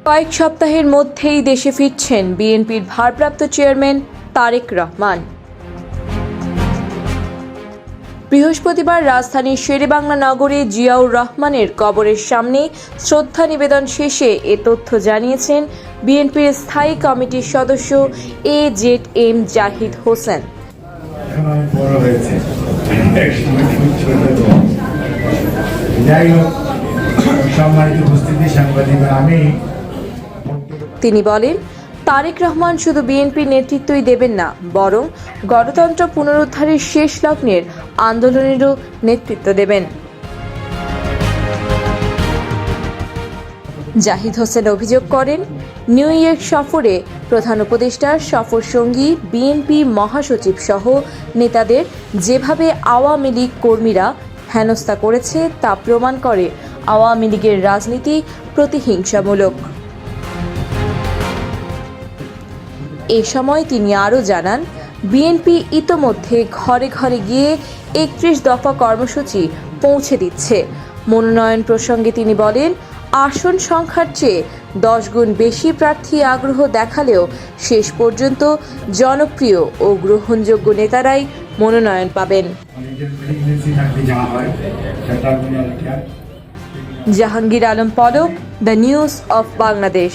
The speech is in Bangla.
কয়েক সপ্তাহের মধ্যেই দেশে ফিরছেন বিএনপির ভারপ্রাপ্ত চেয়ারম্যান তারেক রহমান। বৃহস্পতিবার রাজধানীর শেরেবাংলা নগরে জিয়াউর রহমানের কবরের সামনে শ্রদ্ধা নিবেদন শেষে এ তথ্য জানিয়েছেন বিএনপির স্থায়ী কমিটির সদস্য AZM জাহিদ হোসেন। তিনি বলেন, তারেক রহমান শুধু বিএনপির নেতৃত্বই দেবেন না, বরং গণতন্ত্র পুনরুদ্ধারের শেষ লগ্নের আন্দোলনেরও নেতৃত্ব দেবেন। জাহিদ হোসেন অভিযোগ করেন, নিউ ইয়র্ক সফরে প্রধান উপদেষ্টার সফর সঙ্গী বিএনপি মহাসচিব সহ নেতাদের যেভাবে আওয়ামী লীগ কর্মীরা হেনস্থা করেছে তা প্রমাণ করে আওয়ামী লীগের রাজনীতি প্রতিহিংসামূলক। এ সময় তিনি আরও জানান, বিএনপি ইতোমধ্যে ঘরে ঘরে গিয়ে 31 দফা কর্মসূচি পৌঁছে দিচ্ছে। মনোনয়ন প্রসঙ্গে তিনি বলেন, আসন সংখ্যার চেয়ে 10 গুণ বেশি প্রার্থী আগ্রহ দেখালেও শেষ পর্যন্ত জনপ্রিয় ও গ্রহণযোগ্য নেতারাই মনোনয়ন পাবেন। জাহাঙ্গীর আলম পলক, দ্য নিউজ অফ বাংলাদেশ।